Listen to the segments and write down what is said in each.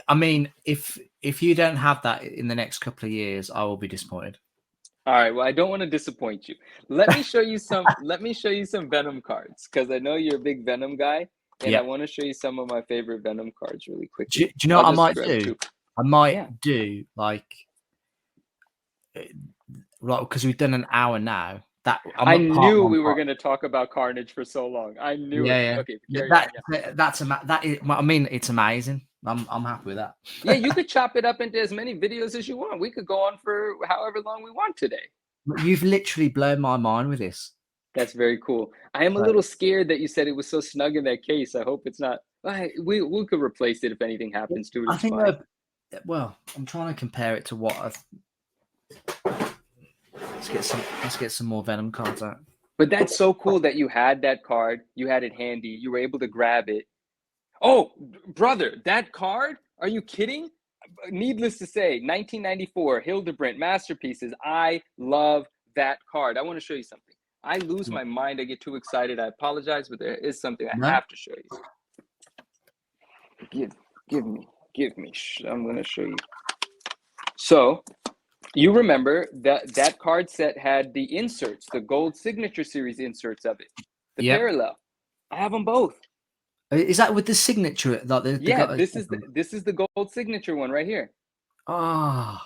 I mean, if you don't have that in the next couple of years, I will be disappointed. All right. Well, I don't want to disappoint you. Let me show you some. Let me show you some Venom cards because I know you're a big Venom guy, and I want to show you some of my favorite Venom cards really quickly. Do you know what I might do? I might do like because we've done an hour now. That I knew we were going to talk about Carnage for so long. I knew it. Yeah. Okay, that is. I mean, it's amazing. I'm happy with that. Yeah, you could chop it up into as many videos as you want. We could go on for however long we want today. You've literally blown my mind with this. That's very cool. I am a little scared that you said it was so snug in that case. I hope it's not. We could replace it if anything happens to it. I think. Well, I'm trying to compare it to what Let's get some more Venom cards out. But that's so cool that you had that card. You had it handy. You were able to grab it. Oh, brother, that card? Are you kidding? Needless to say, 1994 Hildebrandt Masterpieces. I love that card. I want to show you something. I lose my mind. I get too excited. I apologize, but there is something I have to show you. Give me. I'm going to show you. So, you remember that card set had the inserts, the gold signature series inserts of it, the parallel. I have them both. Is that with the signature? This is the gold signature one right here. Oh,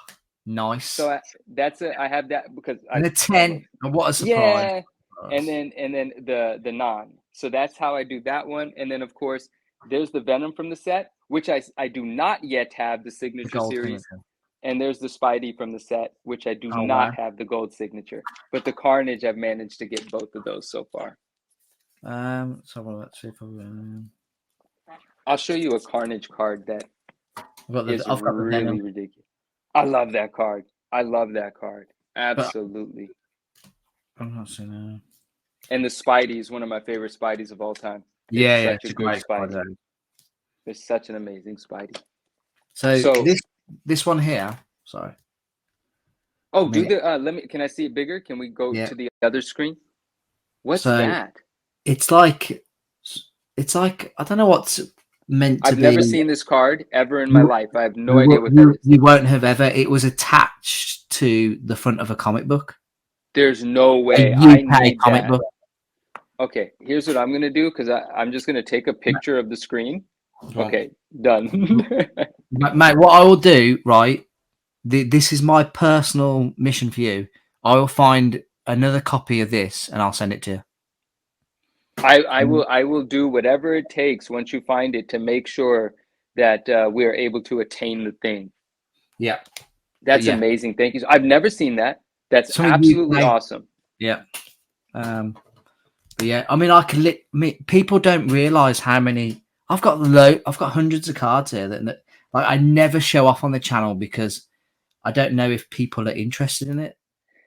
nice. So I have that because the 10. What a surprise! Yeah, and then the non. So that's how I do that one. And then of course there's the Venom from the set, which I do not yet have the signature series. Signature. And there's the Spidey from the set, which I do not have the gold signature. But the Carnage, I've managed to get both of those so far. So let's see if I'll show you a Carnage card that is really ridiculous. I love that card. Absolutely. I'm not seeing that. And the Spidey is one of my favorite Spideys of all time. It's such a good Spidey. It's such an amazing Spidey. So this one here, sorry. Oh, can I see it bigger? Can we go to the other screen? What's that? It's like I don't know what's meant to be. I've never seen this card ever in my life. I have no idea what that is. You won't have ever. It was attached to the front of a comic book. There's no way. I need comic book. Okay, here's what I'm gonna do because I'm just gonna take a picture of the screen. Okay, done. Mate, what I will do, right? This is my personal mission for you. I will find another copy of this and I'll send it to you. I will do whatever it takes once you find it to make sure that we are able to attain the thing. Yeah, that's amazing. Thank you. I've never seen that. That's absolutely awesome. Yeah. But yeah, I mean, people don't realize how many. I've got hundreds of cards here that like I never show off on the channel because I don't know if people are interested in it.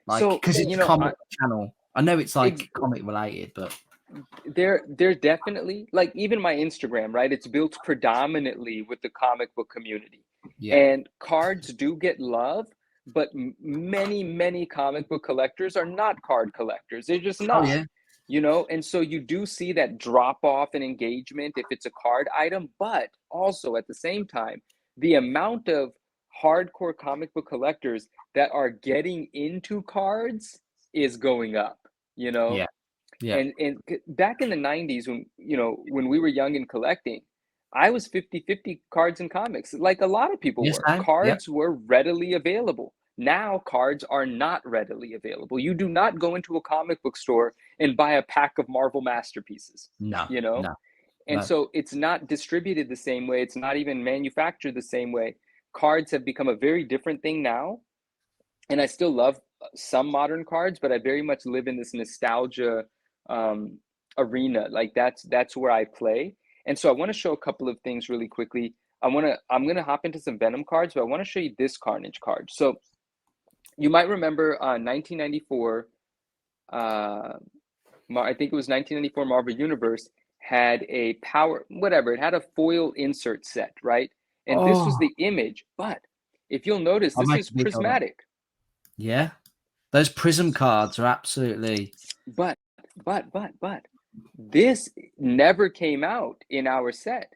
Like, because it's a comic channel. I know it's like comic related, but they're definitely like even my Instagram, right? It's built predominantly with the comic book community, and cards do get love, but many comic book collectors are not card collectors. They're just not. And so you do see that drop off in engagement if it's a card item, but also at the same time, the amount of hardcore comic book collectors that are getting into cards is going up, Yeah. And back in the 90s when we were young and collecting, I was 50-50 cards and comics. Like a lot of people were. Cards were readily available. Now cards are not readily available. You do not go into a comic book store and buy a pack of Marvel Masterpieces. No. So it's not distributed the same way. It's not even manufactured the same way. Cards have become a very different thing now. And I still love some modern cards, but I very much live in this nostalgia arena. Like that's where I play. And so I want to show a couple of things really quickly. I'm going to hop into some Venom cards, but I want to show you this Carnage card. So you might remember 1994, I think it was 1994 Marvel Universe had a it had a foil insert set, right? And this was the image, but if you'll notice, this is prismatic. Yeah, those prism cards are absolutely. But this never came out in our set.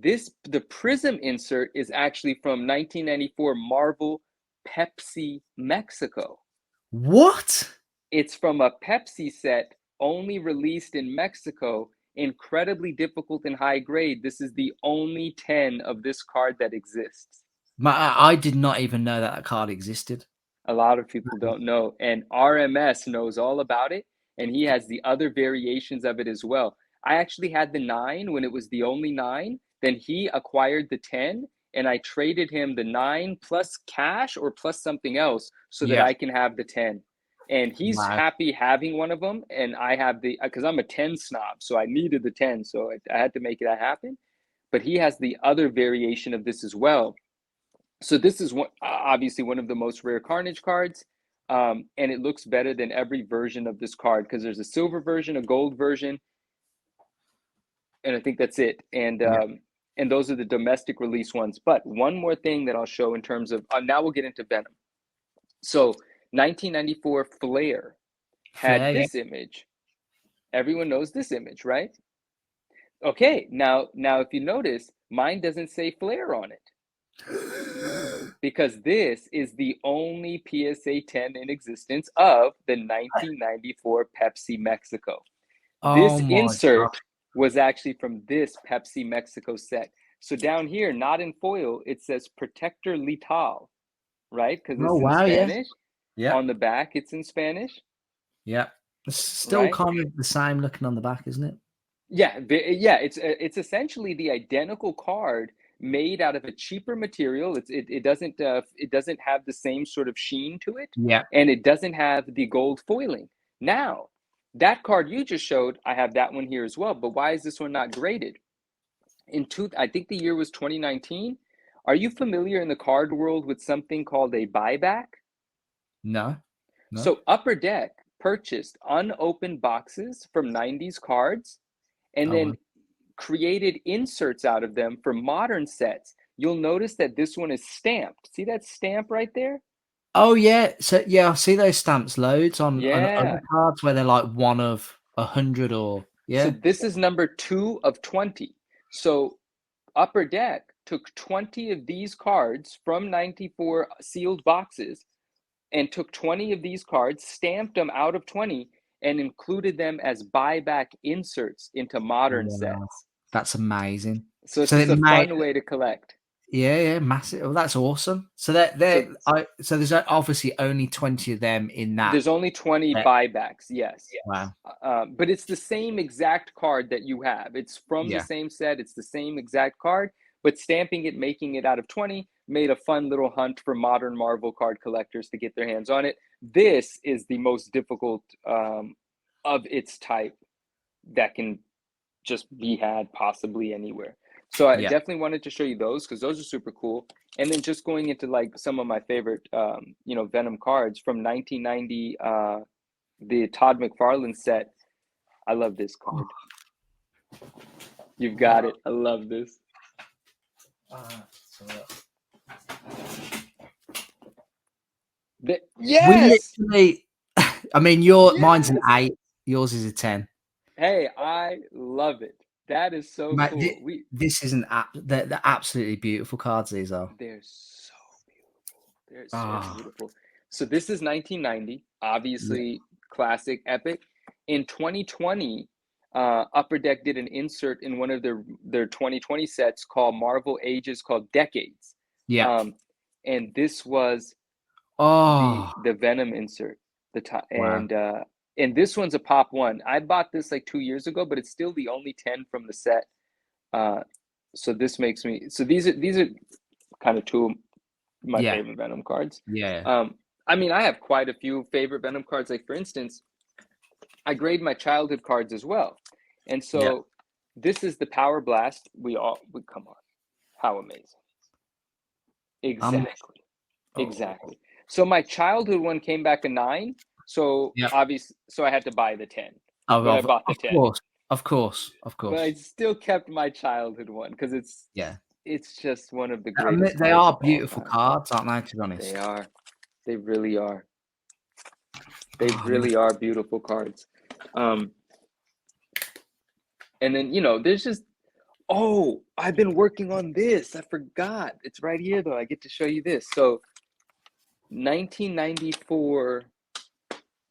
The Prism insert is actually from 1994 Marvel Pepsi Mexico. What? It's from a Pepsi set only released in Mexico, incredibly difficult and high grade. This is the only 10 of this card that exists. I did not even know that card existed. A lot of people don't know, and RMS knows all about it, and he has the other variations of it as well. I actually had the 9 when it was the only 9. Then he acquired the 10, and I traded him the 9 plus cash or plus something else so that I can have the 10. And he's happy having one of them, and I have because I'm a 10 snob, so I needed the 10, so I had to make that happen. But he has the other variation of this as well. So this is obviously one of the most rare Carnage cards, and it looks better than every version of this card because there's a silver version, a gold version, and I think that's it. And those are the domestic release ones. But one more thing that I'll show in terms of now we'll get into Venom. So 1994 Flair had this image. Everyone knows this image, right? Okay, now if you notice, mine doesn't say Flair on it. Because this is the only PSA 10 in existence of the 1994 Pepsi Mexico. This insert was actually from this Pepsi Mexico set. So down here, not in foil, it says Protector Letal, right? Because it's in Spanish. Yeah. On the back, it's in Spanish. Yeah. It's still kind of the same looking on the back, isn't it? Yeah. Yeah. It's essentially the identical card made out of a cheaper material. It doesn't have the same sort of sheen to it. Yeah. And it doesn't have the gold foiling. Now, that card you just showed, I have that one here as well. But why is this one not graded? I think the year was 2019. Are you familiar in the card world with something called a buyback? No. So Upper Deck purchased unopened boxes from 90s cards and then created inserts out of them for modern sets. You'll notice that this one is stamped. See that stamp right there? Oh yeah. So yeah, I see those stamps loads on other cards where they're like 1 of 100 or So this is number 2 of 20. So Upper Deck took 20 of these cards from 94 sealed boxes and took 20 of these cards, stamped them out of 20, and included them as buyback inserts into modern sets. That's amazing. So it's just a fun way to collect. Yeah, massive. Well, that's awesome. So so there's obviously only 20 of them in that. There's only 20 buybacks, yes. Wow. But it's the same exact card that you have. It's from the same set. It's the same exact card, but stamping it, making it out of 20, made a fun little hunt for modern Marvel card collectors to get their hands on it. This is the most difficult of its type that can just be had possibly anywhere. So I definitely wanted to show you those because those are super cool. And then just going into like some of my favorite, Venom cards from 1990, the Todd McFarlane set. I love this card. You've got it. I love this. Yes. We literally, I mean, mine's an 8. Yours is a 10. Hey, I love it. That is so cool. This is they're absolutely beautiful cards. These are. They're so beautiful. They're so beautiful. So this is 1990, obviously classic, epic. In 2020, Upper Deck did an insert in one of their 2020 sets called Marvel Ages, called Decades. Yeah. And this was the Venom insert. And this one's a pop one. I bought this like 2 years ago, but it's still the only 10 from the set. So this makes me. So these are kind of 2 of my favorite Venom cards. Yeah. I mean, I have quite a few favorite Venom cards. Like for instance, I grade my childhood cards as well, and so this is the Power Blast. We come on, how amazing! Exactly. So my childhood one came back a 9. So obviously, I had to buy the 10. I bought the 10. Of course. But I still kept my childhood one because it's just one of the greatest. I mean, they are beautiful cards, aren't they? To be honest, they are. They really are. They really are beautiful cards. And then there's just Oh, I've been working on this. I forgot. It's right here though. I get to show you this. So 1994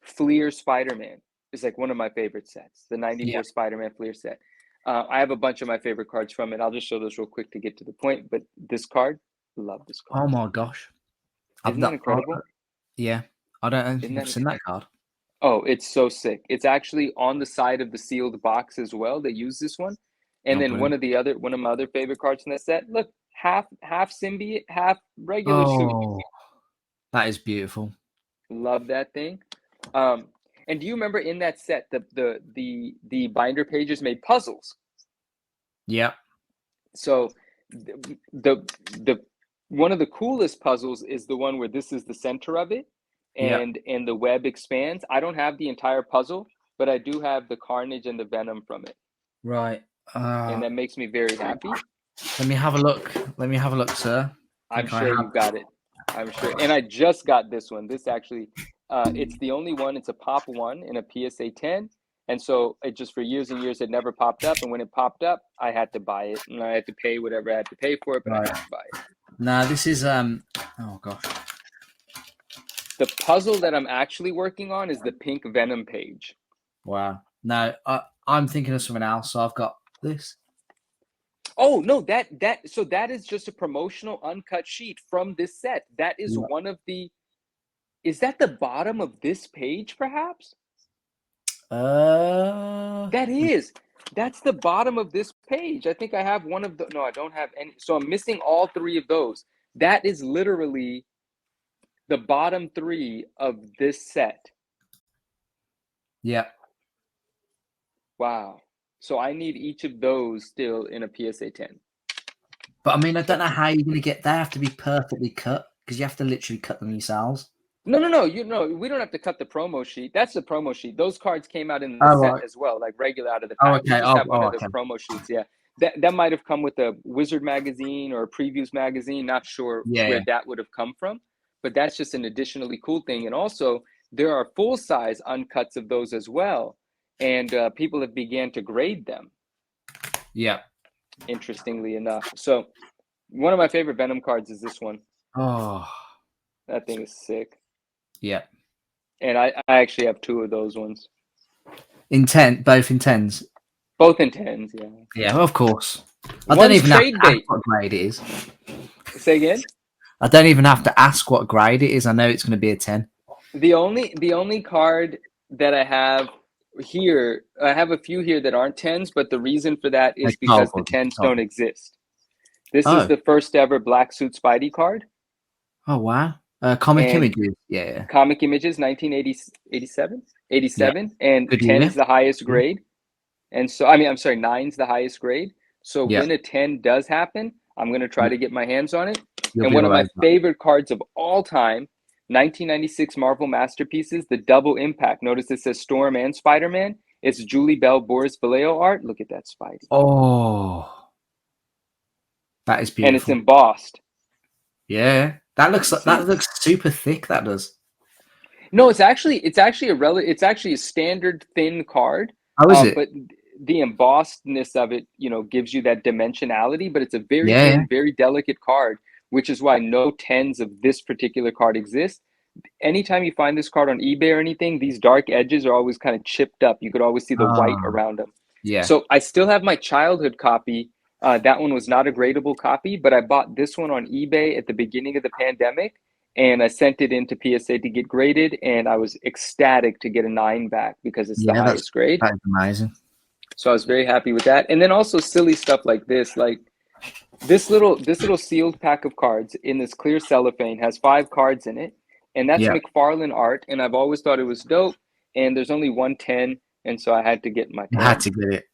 Fleer Spider-Man is like one of my favorite sets. The 94 Spider-Man Fleer set. I have a bunch of my favorite cards from it. I'll just show those real quick to get to the point. But this card, love this card. Oh my gosh. Isn't that incredible? Yeah. I don't think I've seen that card. Oh, it's so sick. It's actually on the side of the sealed box as well. They use this one. And then one of my other favorite cards in that set, look, half symbiote, half regular suit. That is beautiful. Love that thing. And do you remember in that set the binder pages made puzzles? Yeah. So the one of the coolest puzzles is the one where this is the center of it, and the web expands. I don't have the entire puzzle, but I do have the Carnage and the Venom from it. Right. And that makes me very happy. Let me have a look, sir. I'm sure you got it. I'm sure. And I just got this one. This actually, it's the only one. It's a pop 1 in a PSA 10. And so it just for years and years, it never popped up. And when it popped up, I had to buy it. And I had to pay whatever I had to pay for it, but I had to buy it. No, this is, oh gosh. The puzzle that I'm actually working on is the pink Venom page. Wow. No, I'm thinking of something else. So I've got this. Oh no, so that is just a promotional uncut sheet from this set. That is one of the. Is that the bottom of this page, perhaps? That is. That's the bottom of this page. I think I have one of the. No, I don't have any. So I'm missing all 3 of those. That is literally the bottom 3 of this set. Yeah. Wow. So I need each of those still in a PSA 10. But I mean, I don't know how you're going to get. They have to be perfectly cut because you have to literally cut them yourselves. No. We don't have to cut the promo sheet. That's the promo sheet. Those cards came out in the set as well, like regular out of the pack. Oh, okay. We just have one of the promo sheets. Yeah, that might have come with a Wizard magazine or a Previews magazine. Not sure where that would have come from, but that's just an additionally cool thing. And also, there are full size uncuts of those as well, and people have began to grade them. Yeah. Interestingly enough, so one of my favorite Venom cards is this one. Oh, that thing is sick. Yeah. And I actually have 2 of those ones. Both in 10s? Both in 10s, yeah. Yeah, of course. I don't even have to ask what grade it is. Say again? I don't even have to ask what grade it is. I know it's going to be a 10. The only card that I have here, I have a few here that aren't 10s, but the reason for that is because the 10s don't exist. This is the first ever Black Suit Spidey card. Oh, wow. Comic Images, yeah. Comic Images, 1987, and 10 is the highest grade. And so, I mean, I'm sorry, 9's the highest grade. So when a 10 does happen, I'm going to try to get my hands on it. And one of my favorite cards of all time, 1996 Marvel Masterpieces, the double impact. Notice it says Storm and Spider-Man. It's Julie Bell, Boris Vallejo art. Look at that Spidey. Oh, that is beautiful. And it's embossed. Yeah, that looks super thick. That does. No, it's actually a standard thin card. Oh, is it? But the embossedness of it, gives you that dimensionality. But it's a very thin, very delicate card, which is why no 10s of this particular card exist. Anytime you find this card on eBay or anything, these dark edges are always kind of chipped up. You could always see the white around them. Yeah. So I still have my childhood copy. That one was not a gradable copy, but I bought this one on eBay at the beginning of the pandemic, and I sent it into PSA to get graded, and I was ecstatic to get a 9 back because it's the highest grade. That's amazing. So I was very happy with that. And then also silly stuff like this, like this little sealed pack of cards in this clear cellophane has 5 cards in it, and that's McFarlane art, and I've always thought it was dope, and there's only 110, and so I had to get my 10. I had to get it.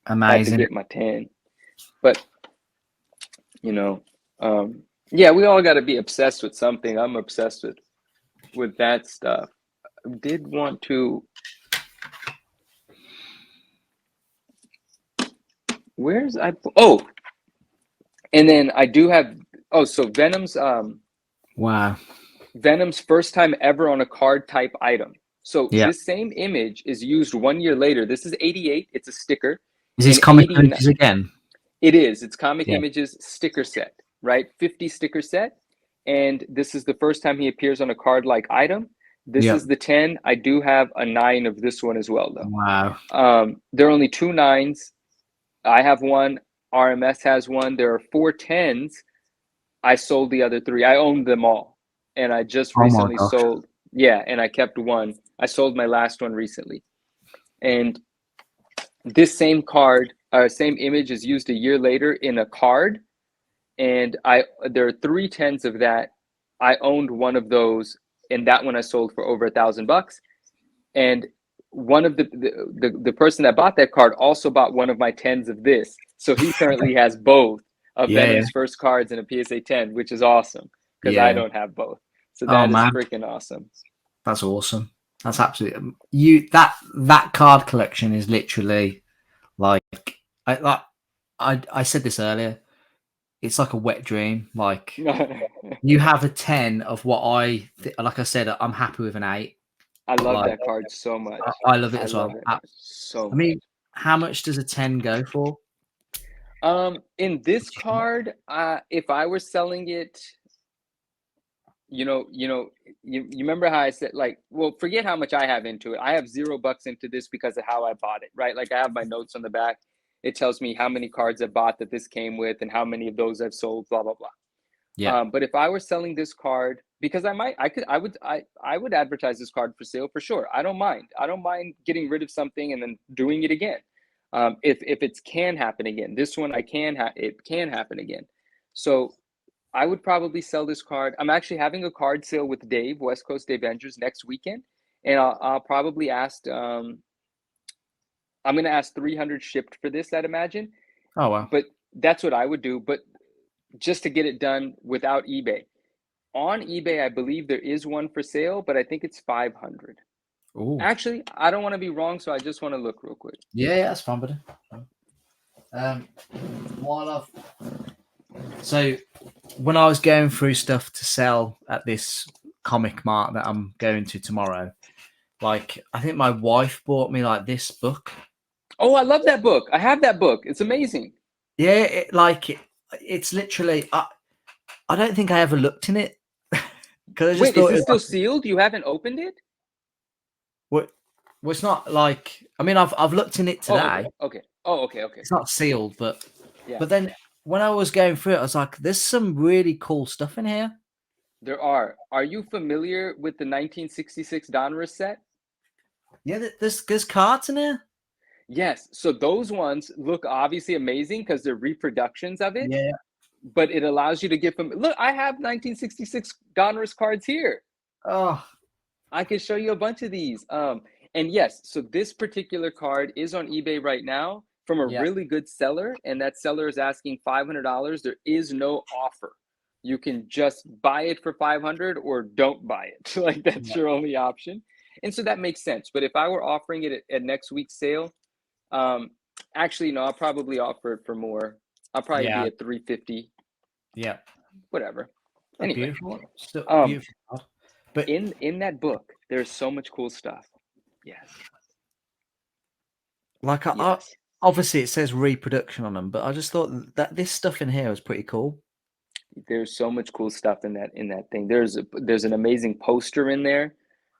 Amazing. I had to get my 10. But, we all got to be obsessed with something. I'm obsessed with that stuff. I did want to... and then I do have... so Venom's... wow. Venom's first time ever on a card type item. So this same image is used 1 year later. This is 88. It's a sticker. Is this Comic Images again? It is. It's Comic Yeah. Images sticker set, right? 50 sticker set. And this is the first time he appears on a card-like item. This Yeah. is the 10. I do have a 9 of this one as well, though. Wow. There are only 2 9s. I have one. RMS has one. There are 4 10s. I sold the other 3. I owned them all. And I just Oh my recently gosh. sold. Yeah, and I kept one. I sold my last one recently. And this same card, same image is used a year later in a card. And there are 3 10s of that. I owned one of those, and that one I sold for over $1,000. And one of the person that bought that card also bought one of my 10s of this. So he currently has both of Yeah. Yeah. Venom's first cards and a PSA 10, which is awesome because I Yeah. don't have both. So Oh that is man, freaking awesome. that's awesome. That's absolutely you. That card collection is literally like I said this earlier. It's like a wet dream. Like you have a 10 of what like I said, I'm happy with an 8. I love Like that card so much. I love it I as love well. it I so much. mean, how much does a 10 go for? In this card, if I were selling it, you remember how I said, like, well, forget how much I have into it. I have $0 into this because of how I bought it, right? Like I have my notes on the back. It tells me how many cards I bought that this came with and how many of those I've sold, blah, blah, blah. Yeah. But if I were selling this card, because I would advertise this card for sale for sure. I don't mind. I don't mind getting rid of something and then doing it again. If it can happen again, this one it can happen again. So I would probably sell this card. I'm actually having a card sale with Dave, West Coast Avengers, next weekend, and I'll probably ask. I'm gonna ask 300 shipped for this, I'd imagine. Oh wow. But that's what I would do. But just to get it done without eBay. On eBay, I believe there is one for sale, but I think it's 500. Ooh. Actually, I don't want to be wrong, so I just want to look real quick. Yeah, that's fine, buddy. So when I was going through stuff to sell at this comic mart that I'm going to tomorrow, like I think my wife bought me like this book. Oh, I love that book. I have that book. It's amazing. Yeah, it's literally. I don't think I ever looked in it because I just Wait, thought is it it still was sealed? You haven't opened it? what. Well, it's not like. I mean, I've looked in it today. Oh, okay. Oh, okay. It's not sealed, but Yeah, then when I was going through it, I was like, "There's some really cool stuff in here." there are. Are you familiar with the 1966 Donruss set? Yeah, there's cards in here. Yes. So those ones look obviously amazing because they're reproductions of it, Yeah. but it allows you to get them. Look, I have 1966 Donruss cards here. Oh. I can show you a bunch of these. And yes, so this particular card is on eBay right now from a Yeah. really good seller, and that seller is asking $500. There is no offer. You can just buy it for 500 or don't buy it. Like that's your only option. And so that makes sense. But if I were offering it at next week's sale, actually no, I'll probably offer it for more. I'll probably be at 350. Yeah. Whatever. A Anyway, beautiful. Still beautiful card. But in that book, there's so much cool stuff. Yes. like Yes. obviously it says reproduction on them, but I just thought that this stuff in here was pretty cool. There's so much cool stuff in that thing. There's an amazing poster in there.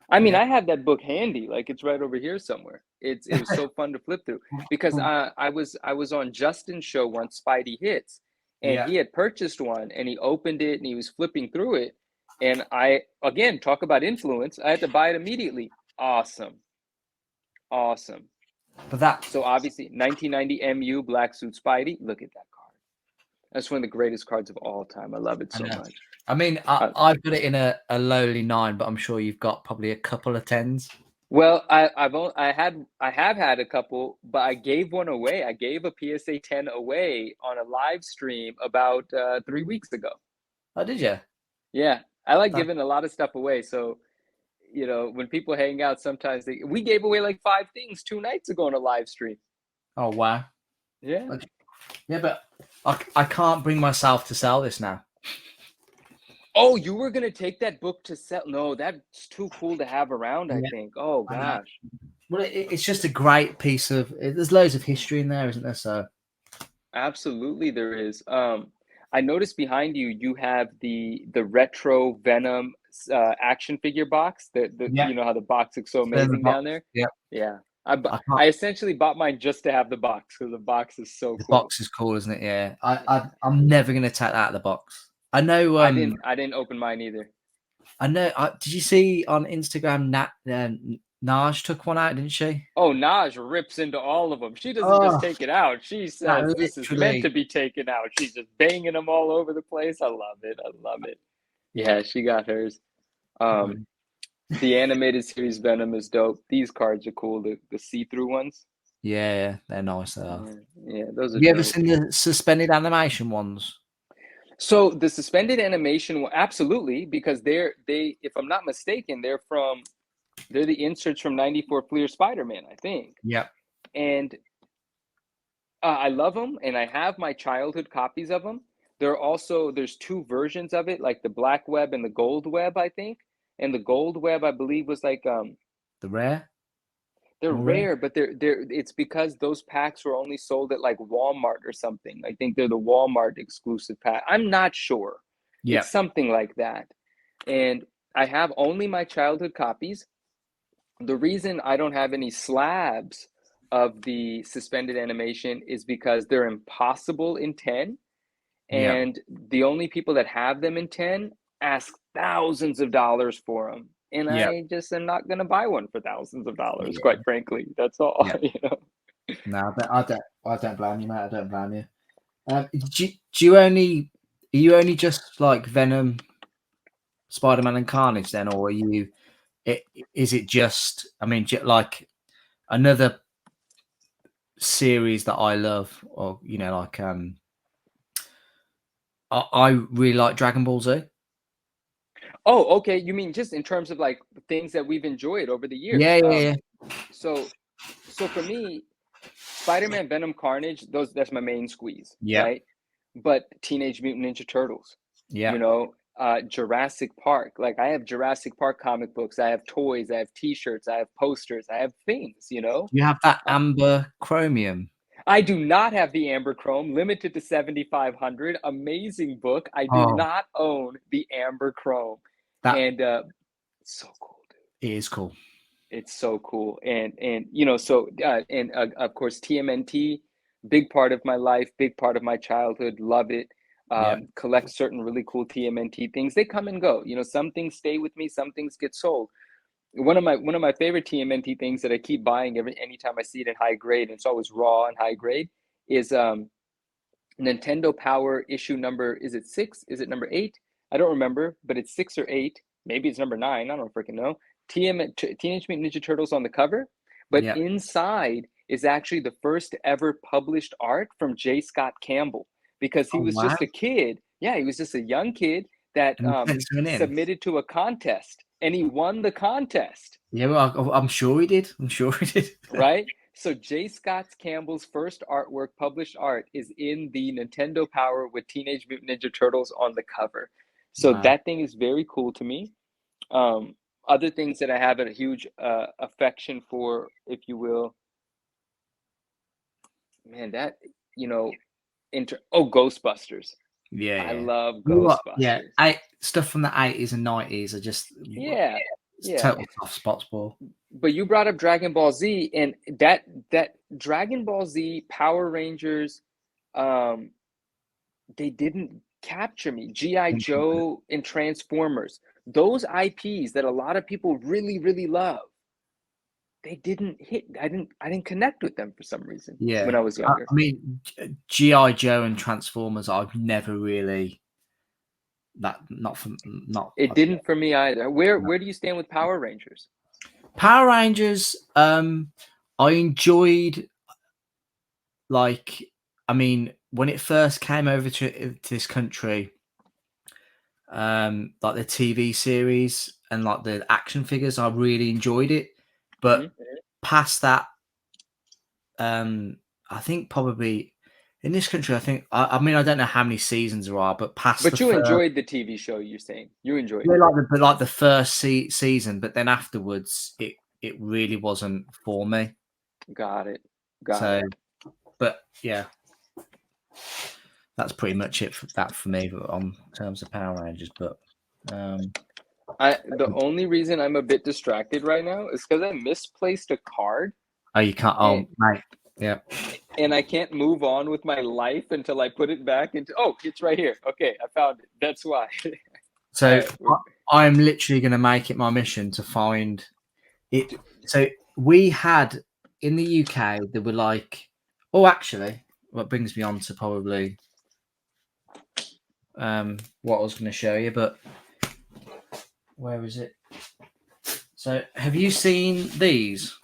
I mean, Yeah. I have that book handy, like it's right over here somewhere. It was so fun to flip through because I was on Justin's show once, Spidey Hits, and he had purchased one and he opened it and he was flipping through it, and I again talk about influence. I had to buy it immediately. Awesome. But So obviously 1990 MU Black Suit Spidey. Look at that card. That's one of the greatest cards of all time. I love it so much. I mean, I've got it in a lowly 9, but I'm sure you've got probably a couple of 10s. Well, I have had a couple, but I gave one away. I gave a PSA 10 away on a live stream about 3 weeks ago. Oh, did you? Yeah, I like giving a lot of stuff away. So, when people hang out, sometimes we gave away like 5 things 2 nights ago on a live stream. Oh wow. Yeah. Yeah, but I can't bring myself to sell this now. Oh, you were gonna take that book to sell? No, that's too cool to have around, I think. Oh gosh. Well, it's just a great piece of. There's loads of history in there, isn't there? So Absolutely, there is. I noticed behind you, you have the retro Venom action figure box. Yeah, You know how the box looks so in the amazing box. down there. Yeah, Yeah, I can't. I essentially bought mine just to have the box because the box is so The cool. box is cool, isn't it? Yeah, I'm never gonna take that out of the box. I know. I didn't open mine either. I know. Did you see on Instagram? Naj took one out, didn't she? Oh, Naj rips into all of them. She doesn't just Oh, take it out. She that says this is meant literally. to be taken out. She's just banging them all over the place. I love it. I love it. Yeah. Yeah, she got hers. Um, the animated series Venom is dope. These cards are cool. The see-through ones. Yeah, they're nice. They are. Yeah, yeah, those are Have you ever dope. seen the suspended animation ones? So the suspended animation, absolutely, because if I'm not mistaken, they're the inserts from '94 Fleer Spider-Man, I think. Yeah. And I love them, and I have my childhood copies of them. There's two versions of it, like the black web and the gold web, I think. And the gold web, I believe, was like The rare. they're More rare. rare, but they're it's because those packs were only sold at like Walmart or something. I think they're the Walmart exclusive pack. I'm not sure. Yeah. It's something like that. And I have only my childhood copies. The reason I don't have any slabs of the suspended animation is because they're impossible in 10. Yeah. And the only people that have them in 10 ask thousands of dollars for them. And Yeah. I just am not going to buy one for thousands of dollars, Yeah. quite frankly. That's all. Yeah. You know? No, but I don't blame you, mate. I don't blame you. Do you only are you only just like Venom, Spider-Man, and Carnage then, or are you? Is it just? I mean, like another series that I love, or like I really like Dragon Ball Z. Oh, okay. You mean just in terms of like things that we've enjoyed over the Yeah, years? yeah, yeah. So for me, Spider-Man, Venom, Carnage, that's my main squeeze, Yeah, right? But Teenage Mutant Ninja Turtles, yeah. Jurassic Park. Like I have Jurassic Park comic books, I have toys, I have T-shirts, I have posters, I have things. You have that Uh, amber chromium. I do not have the Amber Chrome, limited to 7,500. Amazing book. I do Oh, not own the Amber Chrome, that and so cool, dude. it is cool. It's so cool, and of course TMNT, big part of my life, big part of my childhood. Love it. Yeah, Collect certain really cool TMNT things. They come and go. Some things stay with me, some things get sold. One of my favorite TMNT things that I keep buying anytime I see it in high grade, and it's always raw and high grade, is Nintendo Power issue number. Is it 6? Is it number 8? I don't remember, but it's 6 or 8. Maybe it's number 9. I don't freaking know. Teenage Mutant Ninja Turtles on the cover, but yeah. inside is actually the first ever published art from J. Scott Campbell, because he Oh was wow! just a kid. Yeah, he was just a young kid that And he sent something in. submitted to a contest, and he won the contest. Yeah, well, I'm sure he did. I'm sure he did. Right? So J. Scott Campbell's first artwork, published art, is in the Nintendo Power with Teenage Mutant Ninja Turtles on the cover. So Wow. that thing is very cool to me. Other things that I have a huge affection for, if you will, man, that Ghostbusters. Yeah, I yeah. love Yeah, Ghostbusters. stuff from the 80s and 90s are just Yeah, it's yeah. total soft spots, Paul. But you brought up Dragon Ball Z, and that Dragon Ball Z, Power Rangers, they didn't capture me. G.I. Joe and Transformers, those IPs that a lot of people really, really love, they didn't hit. I didn't connect with them for some reason when Yeah. I was younger. I mean, G.I. Joe and Transformers, I've never really not from not It didn't for me either. Where do you stand with Power Rangers? Power Rangers. I enjoyed, like, I mean, when it first came over to this country, like the TV series and like the action figures, I really enjoyed it. But past that, I think probably in this country, I mean, I don't know how many seasons there are, but past But the you first, enjoyed the TV show. You're saying you enjoyed yeah, it. like the first season, but then afterwards, it really wasn't for me. Got it. So, Got it. but yeah, that's pretty much it for that for me on terms of Power Rangers. But the only reason I'm a bit distracted right now is because I misplaced a card. Oh, you can't. Oh, mate. Yeah. And I can't move on with my life until I put it back into. Oh, it's right here. Okay, I found it. That's why. So I'm literally going to make it my mission to find it. So we had in the UK, there were like, oh, actually, what brings me on to probably what I was going to show you, but where is it? So have you seen these?